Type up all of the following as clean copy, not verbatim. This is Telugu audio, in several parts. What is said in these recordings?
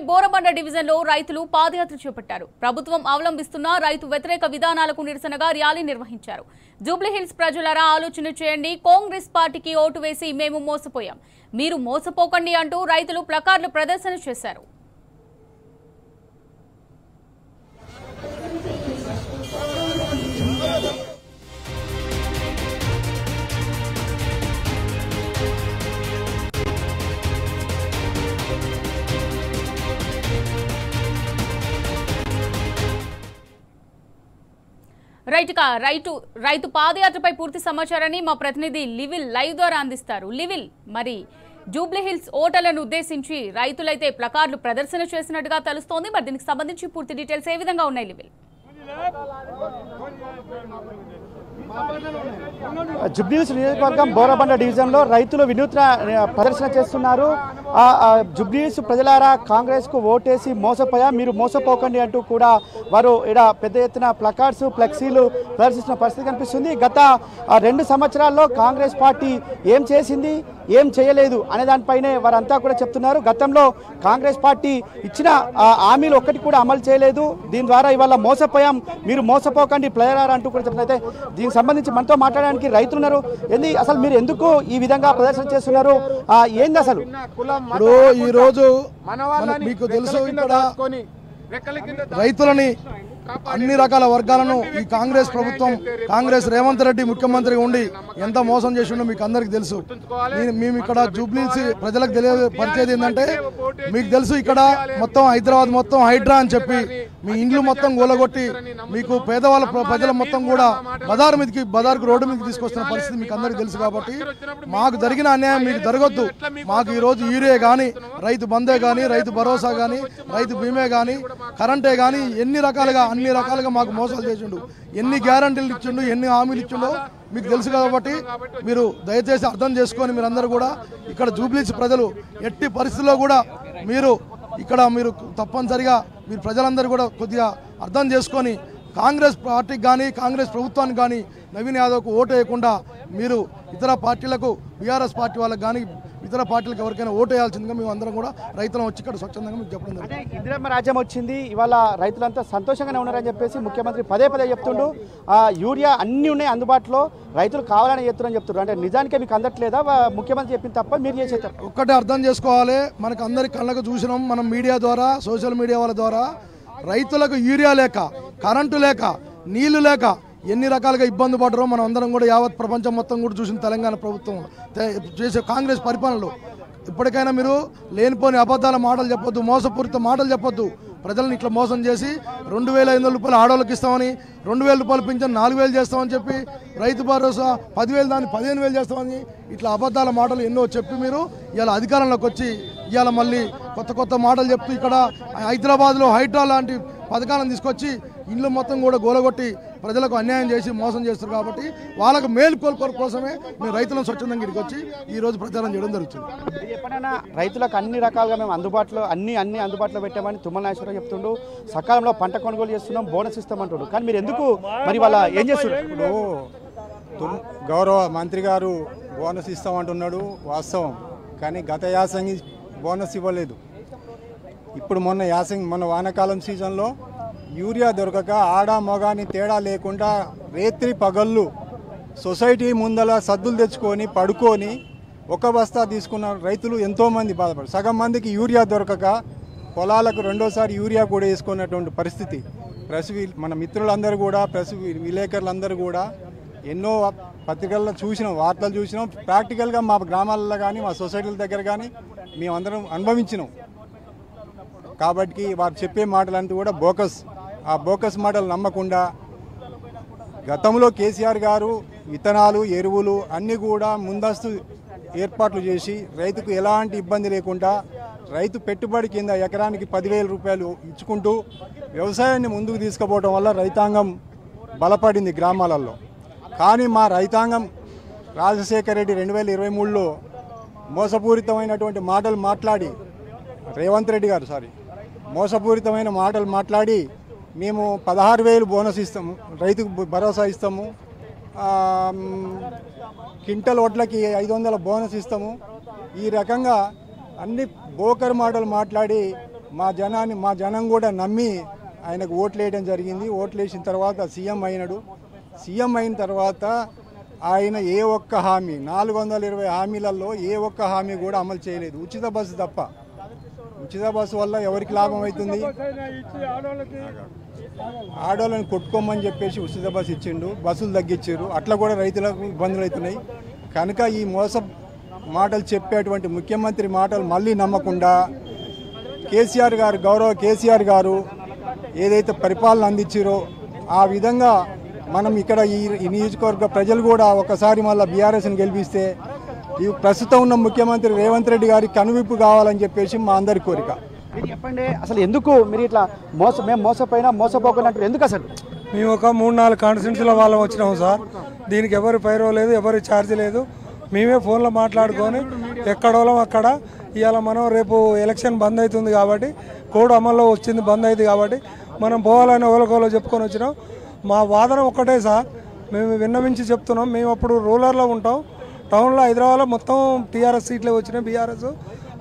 బోరబండ డివిజన్లో రైతులు పాదయాత్ర చేపట్టారు. ప్రభుత్వం అవలంబిస్తున్న రైతు వ్యతిరేక విధానాలకు నిరసనగా ర్యాలీ నిర్వహించారు. జూబ్లీహిల్స్ ప్రజలారా ఆలోచన చేయండి, కాంగ్రెస్ పార్టీకి ఓటు వేసి మేము మోసపోయాం, మీరు మోసపోకండి అంటూ రైతులు ప్లకార్డులు ప్రదర్శన చేశారు. రైతు పాదయాత్రపై పూర్తి సమాచారాన్ని మా ప్రతినిధి లివిల్ లైవ్ ద్వారా అందిస్తారు. లివిల్, మరి జూబ్లీహిల్స్ ఓటర్లను ఉద్దేశించి రైతులైతే ప్లకార్డులు ప్రదర్శన చేసినట్టుగా తెలుస్తోంది. మరి దీనికి సంబంధించి పూర్తి డీటెయిల్స్ ఏ విధంగా ఉన్నాయి లివిల్? జూబ్లీహిల్స్ నియోజకవర్గం బోరబండ డివిజన్లో రైతులు వినూత్న ప్రదర్శన చేస్తున్నారు. జూబ్లీహిల్స్ ప్రజలారా కాంగ్రెస్ కు ఓటేసి మోసపోయా, మీరు మోసపోకండి అంటూ కూడా వారు ఇక్కడ పెద్ద ఎత్తున ప్లకార్డ్స్ ఫ్లెక్సీలు ప్రదర్శిస్తున్న పరిస్థితి కనిపిస్తుంది. గత 2 సంవత్సరాల్లో కాంగ్రెస్ పార్టీ ఏం చేసింది, ఏం చేయలేదు అనే దానిపైనే వారంతా కూడా చెప్తున్నారు. గతంలో కాంగ్రెస్ పార్టీ ఇచ్చిన హామీలు ఒక్కటి కూడా అమలు చేయలేదు, దీని ద్వారా ఇవాళ మోసపోయాం, మీరు మోసపోకండి ప్లేయర్ అంటూ కూడా చెప్తున్నారు. దీనికి సంబంధించి మనతో మాట్లాడడానికి రైతులు ఉన్నారు. ఏంది అసలు మీరు ఎందుకు ఈ విధంగా ప్రదర్శన చేస్తున్నారు, ఏంది అసలు? ఇప్పుడు ఈ రోజు మీకు తెలుసు, ఇక్కడ రైతులని అన్ని రకాల వర్గాలను ఈ కాంగ్రెస్ ప్రభుత్వం, కాంగ్రెస్ రేవంత్ రెడ్డి ముఖ్యమంత్రిగా ఉండి ఎంత మోసం చేసిండో మీకు అందరికి తెలుసు. మేము ఇక్కడ జూబ్లీహిల్స్ ప్రజలకు తెలియపరిచేది ఏంటంటే, మీకు తెలుసు ఇక్కడ మొత్తం హైదరాబాద్ మొత్తం హైడ్రా అని చెప్పి మీ ఇండ్లు మొత్తం గోలగొట్టి మీకు పేదవాళ్ళ ప్రజల మొత్తం కూడా బజార్కు రోడ్డు మీదకి తీసుకొస్తున్న పరిస్థితి మీకు అందరికి తెలుసు. కాబట్టి మాకు జరిగిన అన్యాయం మీకు జరగొద్దు. మాకు ఈరోజు యూరియా కానీ, రైతు బందే కానీ, రైతు భరోసా కానీ, రైతు బీమే కానీ, కరెంటే కానీ అన్ని రకాలుగా మాకు మోసాలు చేసిండు. ఎన్ని గ్యారంటీలు ఇచ్చిండు, ఎన్ని హామీలు ఇచ్చిండో మీకు తెలుసు. కాబట్టి మీరు దయచేసి అర్థం చేసుకొని మీరందరూ కూడా ఇక్కడ జూబ్లీహిల్స్ ప్రజలు ఎట్టి పరిస్థితుల్లో కూడా మీరు తప్పనిసరిగా మీరు ప్రజలందరూ కూడా కొద్దిగా అర్థం చేసుకొని కాంగ్రెస్ పార్టీకి కానీ, కాంగ్రెస్ ప్రభుత్వానికి కానీ, నవీన్ యాదవ్కు ఓటు వేయకుండా మీరు ఇతర పార్టీలకు, బీఆర్ఎస్ పార్టీ వాళ్ళకి కానీ ఇతర పార్టీలకు ఎవరికైనా ఓటు వేయాల్సిందిగా మేము అందరం కూడా రైతులను వచ్చి ఇక్కడ స్వచ్ఛందంగా మీకు చెప్పడం జరిగింది. ఇందిరమ్మ రాజ్యం వచ్చింది, ఇవాళ రైతులంతా సంతోషంగానే ఉన్నారని చెప్పేసి ముఖ్యమంత్రి పదే చెప్తుండు. యూరియా అన్నీ ఉన్నాయి అందుబాటులో, రైతులు కావాలని చెప్తున్నారని చెప్తున్నారు. అంటే నిజానికే మీకు అందట్లేదా? ముఖ్యమంత్రి చెప్పింది తప్ప మీరు చేసే తప్ప? ఒక్కటే అర్థం చేసుకోవాలి, మనకు అందరి కళ్ళకు చూసినాం మనం మీడియా ద్వారా, సోషల్ మీడియా వాళ్ళ ద్వారా, రైతులకు యూరియా లేక, కరెంటు లేక, నీళ్లు లేక ఎన్ని రకాలుగా ఇబ్బంది పడరో మనం అందరం కూడా యావత్ ప్రపంచం మొత్తం కూడా చూసిన తెలంగాణ ప్రభుత్వం చేసే కాంగ్రెస్ పరిపాలనలో. ఇప్పటికైనా మీరు లేనిపోని అబద్ధాల మాటలు చెప్పొద్దు, మోసపూరిత మాటలు చెప్పొద్దు. ప్రజలను ఇట్లా మోసం చేసి 2,500 రూపాయలు ఆడవాళ్ళకి ఇస్తామని, 2,000 రూపాయలు పింఛన్ 4,000 చేస్తామని చెప్పి, రైతు భరోసా 10,000 దాన్ని 15,000 చేస్తామని ఇట్లా అబద్ధాల మాటలు ఎన్నో చెప్పి మీరు ఇవాళ అధికారంలోకి వచ్చి ఇవాళ మళ్ళీ కొత్త మాటలు చెప్తూ ఇక్కడ హైదరాబాద్లో హైడ్రా లాంటి పథకాలను తీసుకొచ్చి ఇండ్లు మొత్తం కూడా గోలగొట్టి ప్రజలకు అన్యాయం చేసి మోసం చేస్తారు. కాబట్టి వాళ్ళకు మేలు కోసమే మేము రైతులను స్వచ్ఛందంగా ఇక్కడికి వచ్చి ఈ రోజు ప్రచారం చేయడం జరుగుతుంది. ఎప్పుడైనా రైతులకు అన్ని రకాలుగా మేము అందుబాటులో అన్ని అందుబాటులో పెట్టామని తుమ్మల నాగేశ్వరరావు చెప్తుండు. సకాలంలో పంట కొనుగోలు చేస్తున్నాం, బోనస్ ఇస్తామంటాడు. కానీ మీరు ఎందుకు మరి వాళ్ళ ఏం చేస్తున్నారు? ఇప్పుడు గౌరవ మంత్రి గారు బోనస్ ఇస్తామంటున్నాడు, వాస్తవం. కానీ గత యాసంగి బోనస్ ఇవ్వలేదు. ఇప్పుడు మొన్న వానాకాలం సీజన్లో యూరియా దొరకక ఆడ మగాని తేడా లేకుండా రేత్రి పగళ్ళు సొసైటీ ముందల సద్దులు తెచ్చుకొని పడుకొని ఒక బస్తా తీసుకున్న రైతులు ఎంతోమంది బాధపడరు. సగం మందికి యూరియా దొరకక పొలాలకు రెండోసారి యూరియా కూడా వేసుకున్నటువంటి పరిస్థితి. మన మిత్రులందరూ కూడా, విలేకరులందరూ కూడా ఎన్నో పత్రికల్లో చూసినాం, వార్తలు చూసినాం. ప్రాక్టికల్గా మా గ్రామాలలో కానీ, మా సొసైటీల దగ్గర కానీ మేమందరం అనుభవించినాం. కాబట్టి వారు చెప్పే మాటలంతా కూడా బోకస్. ఆ బోకస్ మాటలు నమ్మకుండా గతంలో కేసీఆర్ గారు విత్తనాలు, ఎరువులు అన్నీ కూడా ముందస్తు ఏర్పాట్లు చేసి రైతుకు ఎలాంటి ఇబ్బంది లేకుండా రైతు పెట్టుబడి కింద ఎకరానికి 10,000 రూపాయలు ఇచ్చుకుంటూ వ్యవసాయాన్ని ముందుకు తీసుకుపోవడం వల్ల రైతాంగం బలపడింది గ్రామాలలో. కానీ మా రైతాంగం రాజశేఖర రెడ్డి 2023లో మోసపూరితమైనటువంటి మాటలు మాట్లాడి, రేవంత్ రెడ్డి గారు మోసపూరితమైన మాటలు మాట్లాడి మేము 16,000 బోనస్ ఇస్తాము, రైతుకు భరోసా ఇస్తాము, క్వింటల్ వడ్లకి 500 బోనస్ ఇస్తాము, ఈ రకంగా అన్ని బోకర్ మాటలు మాట్లాడి మా జనం కూడా నమ్మి ఆయనకు ఓట్లు వేయడం జరిగింది. ఓట్లు వేసిన తర్వాత సీఎం అయినాడు. సీఎం అయిన తర్వాత ఆయన ఏ ఒక్క హామీ 420 హామీలలో ఏ ఒక్క హామీ కూడా అమలు చేయలేదు. ఉచిత బస్సు తప్ప. ఉచిత బస్సు వల్ల ఎవరికి లాభం అవుతుంది? ఆడోళ్ళని కొట్టుకోమని చెప్పేసి ఉచిత బస్సు ఇచ్చిండు, బస్సులు తగ్గించారు. అట్లా కూడా రైతులకు ఇబ్బందులు అవుతున్నాయి. కనుక ఈ మోసం మాటలు చెప్పేటువంటి ముఖ్యమంత్రి మాటలు మళ్ళీ నమ్మకుండా కేసీఆర్ గారు, గౌరవ కేసీఆర్ గారు ఏదైతే పరిపాలన అందించారో ఆ విధంగా మనం ఇక్కడ ఈ నియోజకవర్గ ప్రజలు కూడా ఒకసారి మళ్ళీ బీఆర్ఎస్ని గెలిపిస్తే ఈ ప్రస్తుతం ఉన్న ముఖ్యమంత్రి రేవంత్ రెడ్డి గారికి కనువిప్పు కావాలని చెప్పేసి మా అందరి కోరిక. మీరు చెప్పండి, అసలు ఎందుకు మీరు ఇట్లా మేము మోసపోయినా మోసపోకున్నట్టు ఎందుకు? అసలు మేము ఒక 3-4 కాన్స్టిట్యూన్సీల వాళ్ళం వచ్చినాము సార్. దీనికి ఎవరి పైరో లేదు, ఎవరి ఛార్జ్ లేదు. మేమే ఫోన్లో మాట్లాడుకొని ఎక్కడోళ్ళం అక్కడ. ఇవాళ మనం రేపు ఎలక్షన్ బంద్ అవుతుంది కాబట్టి, కోడ్ అమల్లో వచ్చింది, బంద్ అయింది కాబట్టి మనం పోవాలని ఓలకోలో చెప్పుకొని వచ్చినాం. మా వాదన ఒక్కటే సార్, మేము విన్నవించి చెప్తున్నాం. మేము అప్పుడు రూరల్లో ఉంటాం. టౌన్లో హైదరాబాద్లో మొత్తం టీఆర్ఎస్ సీట్లే వచ్చినాయి, బీఆర్ఎస్.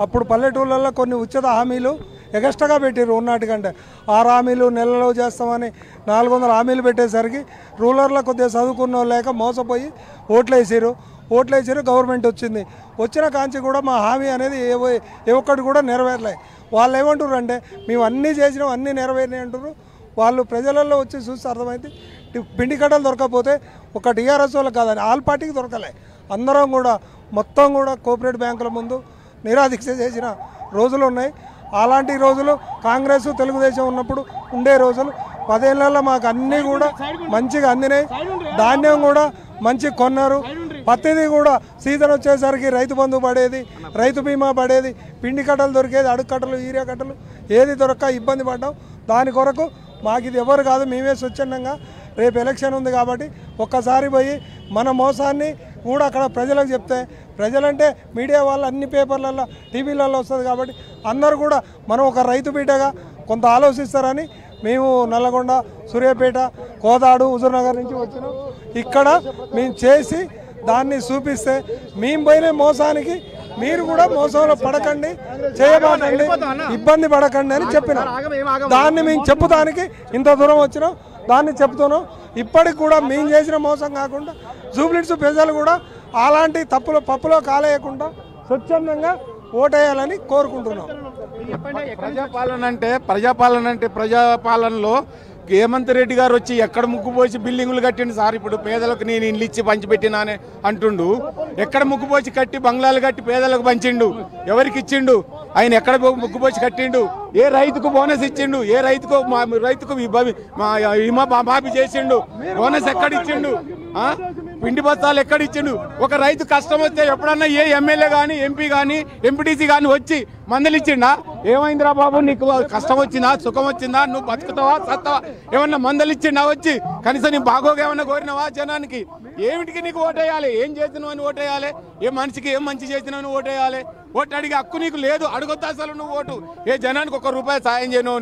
అప్పుడు పల్లెటూళ్ళల్లో కొన్ని ఉచిత హామీలు ఎగస్ట్రాగా పెట్టారు ఉన్నటికంటే. 6 హామీలు నెలలో చేస్తామని 400 హామీలు పెట్టేసరికి రూరల్లో కొద్దిగా చదువుకున్న లేక మోసపోయి ఓట్లేసారు. గవర్నమెంట్ వచ్చింది. వచ్చిన కాంచి కూడా మా హామీ అనేది ఏ ఒక్కటి కూడా నెరవేరలే. వాళ్ళు ఏమంటారు అంటే మేము అన్నీ చేసినాం, అన్నీ నెరవేరినాయి అంటారు. వాళ్ళు ప్రజలలో వచ్చి చూస్తే అర్థమైంది. పిండి కట్టలు దొరకకపోతే ఒక టీఆర్ఎస్ వాళ్ళకి కాదని ఆల్ పార్టీకి దొరకలే. అందరం కూడా మొత్తం కూడా కోఆపరేటివ్ బ్యాంకుల ముందు నిరాదీక్ష చేసిన రోజులు ఉన్నాయి. అలాంటి రోజులు కాంగ్రెస్ తెలుగుదేశం ఉన్నప్పుడు ఉండే రోజులు. 10 ఏళ్లలో మాకు అన్నీ కూడా మంచిగా అందినాయి. ధాన్యం కూడా మంచి కొన్నారు. పత్తిది కూడా సీజన్ వచ్చేసరికి రైతు బంధు పడేది, రైతు బీమా పడేది, పిండి కట్టలు దొరికేది, అడుగు కట్టలు, యూరియా కట్టలు ఏది దొరక్క ఇబ్బంది పడ్డాం. దాని కొరకు మాకు ఇది ఎవరు కాదు, మేమే స్వచ్ఛందంగా రేపు ఎలక్షన్ ఉంది కాబట్టి ఒక్కసారి పోయి మన మోసాన్ని కూడా అక్కడ ప్రజలకు చెప్తే, ప్రజలంటే మీడియా వాళ్ళు అన్ని పేపర్లలో టీవీలలో వస్తుంది కాబట్టి అందరూ కూడా మనం ఒక రైతు బిడ్డగా కొంత ఆలోచిస్తారని మేము నల్లగొండ, సూర్యాపేట, కోదాడు, హుజూర్నగర్ నుంచి వచ్చినాం. ఇక్కడ మేము చేసి దాన్ని చూపిస్తే మేము పోయిన మోసానికి మీరు కూడా మోసంలో పడకండి, చేయబాకండి, ఇబ్బంది పడకండి అని చెప్పినాం. దాన్ని మేము చెప్పుదానికి ఇంత దూరం వచ్చినాం. దాన్ని చెప్తున్నాం. ఇప్పటికి కూడా మేము చేసిన మోసం కాకుండా జూబ్లీహిల్స్ ప్రజలు కూడా అలాంటి పప్పులో కాలేయకుండా స్వచ్ఛందంగా ఓటేయాలని కోరుకుంటున్నాం. ప్రజాపాలనలో రేవంత్ రెడ్డి గారు వచ్చి ఎక్కడ ముక్కుపోసి బిల్డింగులు కట్టిండు సార్. ఇప్పుడు పేదలకు నేను ఇండ్లు ఇచ్చి పంచిపెట్టినానే అంటుండు. ఎక్కడ ముక్కుపోసి కట్టి బంగ్లాలు కట్టి పేదలకు పంచిండు? ఎవరికి ఇచ్చిండు? ఆయన ఎక్కడ ముక్కుపోసి కట్టిండు? ఏ రైతుకు బోనస్ ఇచ్చిండు? ఏ రైతుకు మాఫీ చేసిండు? బోనస్ ఎక్కడ ఇచ్చిండు? పిండి బస్తాలు ఎక్కడ ఇచ్చిండు? ఒక రైతు కష్టం వస్తే ఎప్పుడన్నా ఏ ఎమ్మెల్యే కానీ, ఎంపీ కానీ, ఎంపీటీసీ కానీ వచ్చి మందులు ఇచ్చిండా? ఏమైందిరా బాబు, నీకు కష్టం వచ్చిందా, సుఖం వచ్చిందా, నువ్వు బతుకుతావా, సత్తావా, ఏమన్నా మందులు ఇచ్చిండా? వచ్చి కనీసం నీ బాగోగా ఏమన్నా కోరినావా జనానికి? ఏమిటికి నీకు ఓటేయాలి? ఏం చేసినావు అని ఓటేయాలి? ఏ మనిషికి ఏం మంచి చేసినావు అని ఓటేయాలి? ఓటు అడిగే హక్కు నీకు లేదు. అడుగుతా అసలు నువ్వు ఓటు. ఏ జనానికి ₹1 సాయం చేయను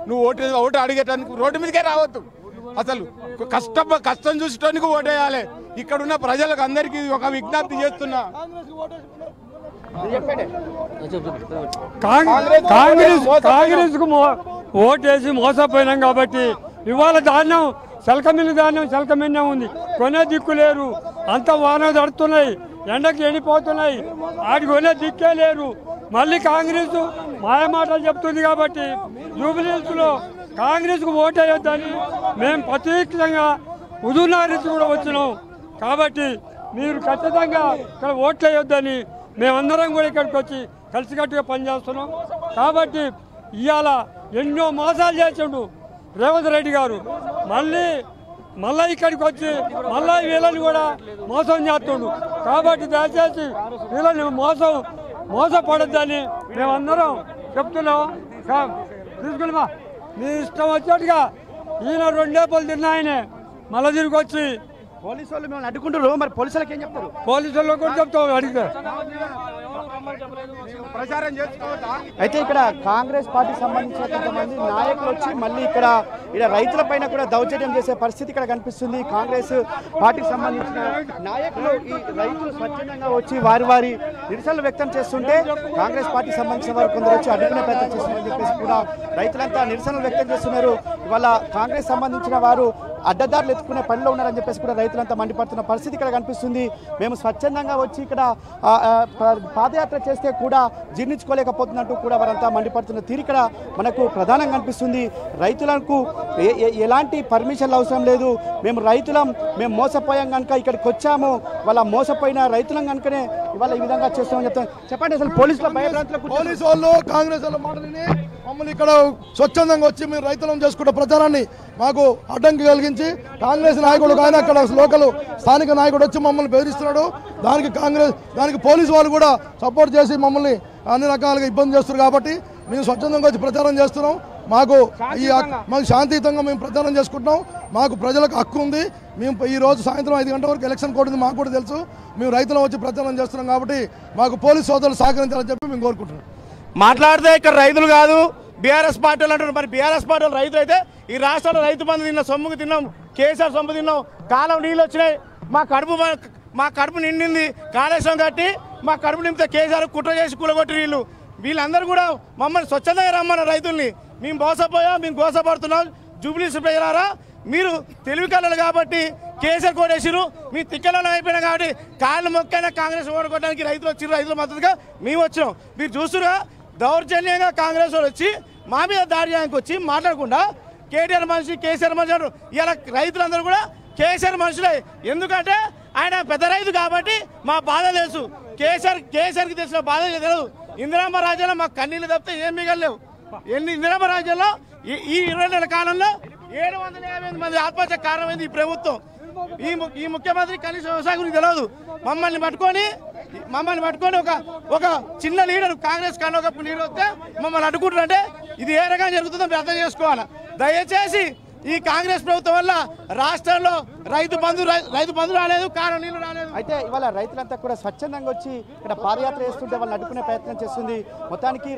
నువ్వు ఓటు అడిగేటానికి రోడ్డు మీదకే రావద్దు. అసలు కష్టం చూసేటానికి ఓటేయాలి. ఇక్కడున్న ప్రజలకు అందరికీ ఒక విజ్ఞప్తి చేస్తున్నా, కాంగ్రెస్ కు ఓటేసి మోసపోయినాం కాబట్టి ఇవాళ ధాన్యం శల్కమిల్లి ధాన్యం శల్కమిన్నే ఉంది. కొనే దిక్కు లేరు. అంత వాన దడుతున్నాయి, ఎండకి ఎండిపోతున్నాయి. ఆడికి కొనే దిక్కే లేరు. మళ్ళీ కాంగ్రెస్ మాయమాటలు చెప్తుంది కాబట్టి జూబ్లీహిల్స్లో కాంగ్రెస్కు ఓటేయొద్దని మేము ప్రత్యేకంగా హుజూర్నగర్ నుంచి కూడా వచ్చినాం. కాబట్టి మీరు ఖచ్చితంగా ఇక్కడ ఓట్లేయొద్దని మేమందరం కూడా ఇక్కడికి వచ్చి కలిసికట్టుగా పనిచేస్తున్నాం. కాబట్టి ఇవాళ ఎన్నో మోసాలు చేసిండు రేవంత్ రెడ్డి గారు. మళ్ళీ ఇక్కడికి వచ్చి మళ్ళీ వీళ్ళని కూడా మోసం చేస్తుండు. కాబట్టి దయచేసి వీళ్ళని మోసపడద్దని మేమందరం చెప్తున్నాం. తీసుకున్నామా మీ ఇష్టం వచ్చేట్టుగా ఈయన 2 డేపలు తిన్నాయనే మళ్ళీ తిరిగి వచ్చి పోలీసు వాళ్ళు మేము అడ్డుకుంటారు. మరి పోలీసులకు ఏం చెప్తారు? పోలీసు వాళ్ళు కూడా చెప్తాం అడిగితే ప్రచారం చేసుకోవద్దా? అయితే ఇక్కడ కాంగ్రెస్ పార్టీకి సంబంధించిన కొంతమంది నాయకులు వచ్చి మళ్ళీ ఇక్కడ రైతులపైన కూడా దౌర్జన్యం చేసే పరిస్థితి ఇక్కడ కనిపిస్తుంది. కాంగ్రెస్ పార్టీకి సంబంధించిన నాయకులు ఈ రైతులు స్వచ్ఛందంగా వచ్చి వారి నిరసనలు వ్యక్తం చేస్తుంటే కాంగ్రెస్ పార్టీకి సంబంధించిన వారు కొందరు వచ్చి అడ్డుకునే ప్రయత్నం చేస్తున్నారని చెప్పేసి కూడా రైతులంతా నిరసనలు వ్యక్తం చేస్తున్నారు. ఇవాళ కాంగ్రెస్ సంబంధించిన వారు అడ్డదారులు ఎత్తుకునే పనిలో ఉన్నారని చెప్పేసి కూడా రైతులంతా మండిపడుతున్న పరిస్థితి ఇక్కడ కనిపిస్తుంది. మేము స్వచ్ఛందంగా వచ్చి ఇక్కడ పాదయాత్ర చేస్తే కూడా జీర్ణించుకోలేకపోతున్నట్టు కూడా వారంతా మండిపడుతున్న తీరు ఇక్కడ మనకు ప్రధానంగా కనిపిస్తుంది. రైతులకు ఎలాంటి పర్మిషన్లు అవసరం లేదు, మేము రైతులం, మేము మోసపోయాం కనుక ఇక్కడికి వచ్చాము, వాళ్ళ మోసపోయిన రైతులం కనుకనే ఇవాళ ఈ విధంగా చేస్తామని చెప్తాం. చెప్పండి, అసలు పోలీసుల పోలీసు వాళ్ళు కాంగ్రెస్ వాళ్ళ మాటలని మమ్మల్ని ఇక్కడ స్వచ్ఛందంగా వచ్చి మేము రైతులను చేసుకుంటే ప్రచారాన్ని మాకు అడ్డంకి కలిగించి కాంగ్రెస్ నాయకుడు ఆయన అక్కడ లోకల్ స్థానిక నాయకుడు వచ్చి మమ్మల్ని బెదిరిస్తున్నాడు. దానికి పోలీసు వాళ్ళు కూడా సపోర్ట్ చేసి మమ్మల్ని అన్ని రకాలుగా ఇబ్బంది చేస్తున్నారు. కాబట్టి మేము స్వచ్ఛందంగా వచ్చి ప్రచారం చేస్తున్నాం. మాకు శాంతియుతంగా మేము ప్రచారం చేసుకుంటున్నాం. మాకు ప్రజలకు హక్కు ఉంది. మేము ఈ రోజు సాయంత్రం 5 గంటల వరకు ఎలక్షన్ కోడ్ ఉంది, మాకు కూడా తెలుసు. మేము రైతులు వచ్చి ప్రచారం చేస్తున్నాం కాబట్టి మాకు పోలీసు సోదరులు సహకరించాలని చెప్పి మేము కోరుకుంటున్నాం. మాట్లాడితే ఇక్కడ రైతులు కాదు బీఆర్ఎస్ పార్టీలు అంటారు. మరి బీఆర్ఎస్ పార్టీ రైతులు అయితే ఈ రాష్ట్రంలో రైతు బంధు తిన్నాం, సొమ్ముకు తిన్నాం, కేసీఆర్ సొమ్ము తిన్నాం, కాలం నీళ్ళు వచ్చినాయి, మా కడుపు నిండింది, కాళేశ్వరం కట్టి మా కడుపు నింపితే కేసీఆర్ కుట్ర చేసి కూలగొట్టి వీళ్ళందరూ కూడా మమ్మల్ని స్వచ్ఛందంగా రమ్మన్న రైతుల్ని మేము మోసపోయాం, మేము గోసపడుతున్నాం. జూబ్లీస్ ప్రజలారా, మీరు తెలివి కళలు కాబట్టి కేసీఆర్ కోటేసారు, మీ తిక్కలలో అయిపోయినా కాబట్టి కాళ్ళు మొక్కైనా కాంగ్రెస్ ఓడగొట్టడానికి రైతులు వచ్చారు. రైతుల మద్దతుగా మేము వచ్చినాం. మీరు చూస్తున్నా దౌర్జన్యంగా కాంగ్రెస్ వాళ్ళు వచ్చి మా మీద దాడి చేయడానికి వచ్చి మాట్లాడకుండా కేటీఆర్ మనిషి కేసీఆర్ మనిషి అంటారు. ఇలా రైతులందరూ కూడా కేసీఆర్ మనుషులే. ఎందుకంటే ఆయన పెద్ద రైతు కాబట్టి మా బాధ తెలుసు. కేసీఆర్కి తెలిసిన బాధ తెలియదు. ఇందిరామ్మ రాజ్యంలో మాకు కన్నీళ్ళు తప్పితే ఏం మిగలేవు. ఇందిరామ్మ రాజ్యంలో ఈ 20 నెలల కాలంలో 758 మంది ఆత్మహత్య కారణమైంది ఈ ప్రభుత్వం. ఈ ముఖ్యమంత్రి కనీసం వ్యవసాయం గురించి తెలియదు. మమ్మల్ని పట్టుకొని ఒక చిన్న లీడర్ కాంగ్రెస్ కన్నోకప్పు లీడర్ వస్తే మమ్మల్ని అడ్డుకుంటారంటే ఇది ఏ రకంగా జరుగుతుందో మీరు అర్థం చేసుకోవాలి. దయచేసి ఈ కాంగ్రెస్ ప్రభుత్వం వల్ల రాష్ట్రంలో రైతు బంధు రాలేదు, కారణం నీళ్లు రాలేదు. అయితే ఇవాళ రైతులంతా కూడా స్వచ్ఛందంగా వచ్చి ఇక్కడ పాదయాత్ర చేస్తుంటే వాళ్ళని అడ్డుకునే ప్రయత్నం చేస్తుంది. మొత్తానికి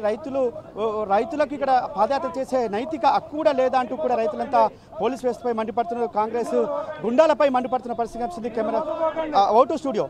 రైతులకు ఇక్కడ పాదయాత్ర చేసే నైతిక హక్కు కూడా లేదా అంటూ కూడా రైతులంతా పోలీస్ వ్యవస్థపై మండిపడుతున్నారు. కాంగ్రెస్ గుండాలపై మండిపడుతున్న పరిస్థితి కనిపిస్తుంది. Camera vote studio.